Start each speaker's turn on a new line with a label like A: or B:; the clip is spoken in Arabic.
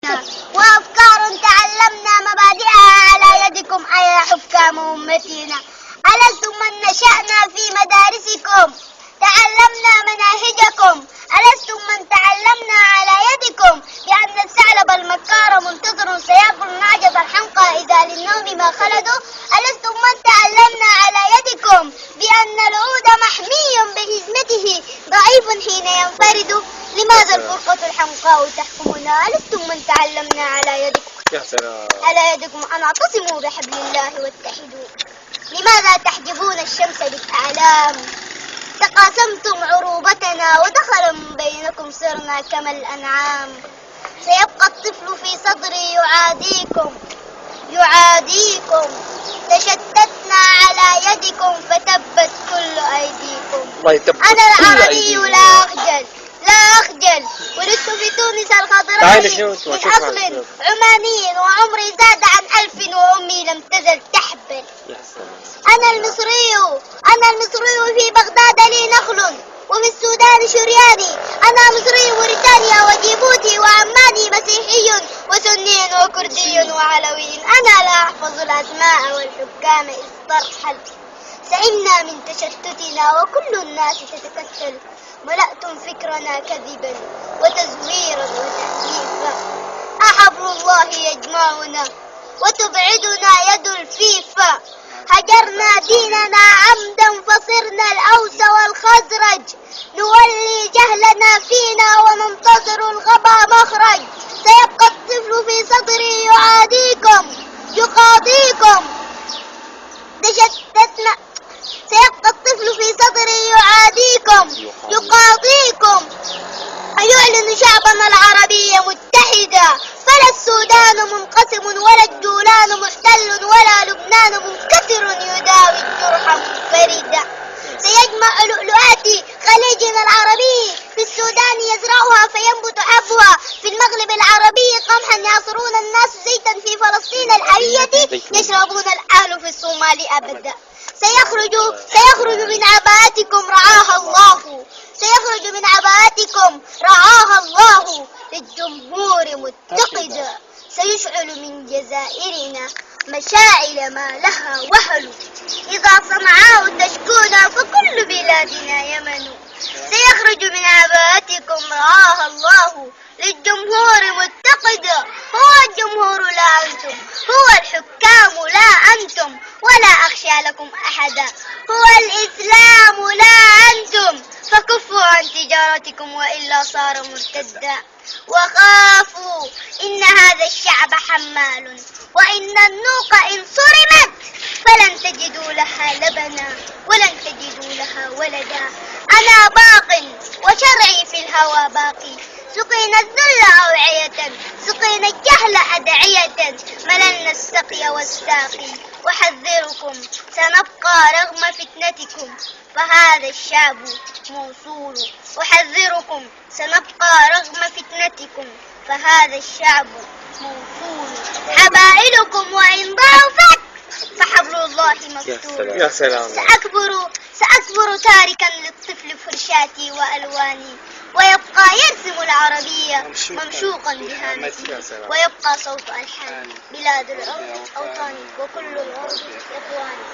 A: أمتنا، وأفكار تعلمنا مبادئها على يدكم أيها حكام أمتنا. ألستم من نشأنا في مدارسكم تعلمنا مناهجكم، ألستم من تعلمنا على يدكم بأن الثعلب المكار منتظر سيأكل النعجة الحمقى إذا للنوم ما خلدوا، ألستم من تعلمنا على يدكم بأن العود محمي بحزمته ضعيف حين ينفرد، لماذا الفرقة الحمقاء تحكمنا؟ ألستم من تعلمنا على يدكم على يدكم أن اعتصموا بحبل الله واتحدوا، لماذا تحجبون الشمس بالأعلام؟ تقاسمتم عروبتنا ودخل من بينكم صرنا كما الأنعام، سيبقى الطفل في صدري يعاديكم، تشتتنا على يدكم فتبت كل أيديكم. أنا العربي لا أخجل، ولدت في تونس الخضراء من أصل عماني وعمري زاد عن 1000 وأمي لم تزل تحبل. أنا المصري في بغداد لي نخل وفي السودان شرياني، أنا مصري موريتانيا وجيبوتي وعماني مسيحي وسني وكردي وعلوي، أنا لا أحفظ الأسماء والحكام إذ ترحل، سئمنا من تشتتنا وكل الناس تتكتل، ملأتم فكرنا كذبا وتزويرا وتحريفا، أحبل الله يجمعنا وتبعدنا يد الفيفا، هجرنا ديننا عمدا فصرنا الأوس والخزرج، نولي جهلنا فينا وننتظر الغبا مخرج، سيبقى الطفل في صدري يقاضيكم تشتتنا، سيبقى الطفل في صدري يقاضيكم، أيعلن شعبنا العربي متحدا، فلا السودان منقسم ولا الجولان محتل ولا لبنان منكسر يداوي الجرح منفردا، سيجمع لؤلؤات خليجنا العربي في السودان يزرعها فينبت حبها، في المغرب العربي قمحا يعصرون الناس زيتا، في فلسطين الحية يشربون الأهل في الصومال أبدا، سيخرج من عباءتكم رعاها الله للجمهور متقدا، سيشعل من جزائرنا مشاعل ما لها وهل، إذا صنعاء تشكونا فكل بلادنا يمن، سيخرج من عباءتكم رعاها الله للجمهور متقدا، هو الجمهور لا أنتم، هو الحكام لا أنتم، ولا أخشى لكم أحدا، هو الإسلام لا أنتم، فكفوا عن تجارتكم وإلا صار مرتدا، وخافوا إن هذا الشعب حمال، وإن النوق إن صرمت فلن تجدوا لها لبنا ولن تجدوا لها ولدا، أنا باق وشرعي في الهوى باقي، سقينا الذل أوعية سقينا الجهل أدعية، مللنا السقي والساقي، أحذركم سنبقى رغم فتنتكم فهذا الشعب موصول، أحذركم سنبقى رغم فتنتكم فهذا الشعب موصول، حبائلكم وإن ضعفت فحبل الله مفتول،
B: يا سلام.
A: سأكبر تاركا للطفل فرشاتي وألواني، ويبقى يرسم العربية ممشوقا بهامتي، ويبقى صوت ألحان بلاد العرب أوطاني وكل العرب إخواني.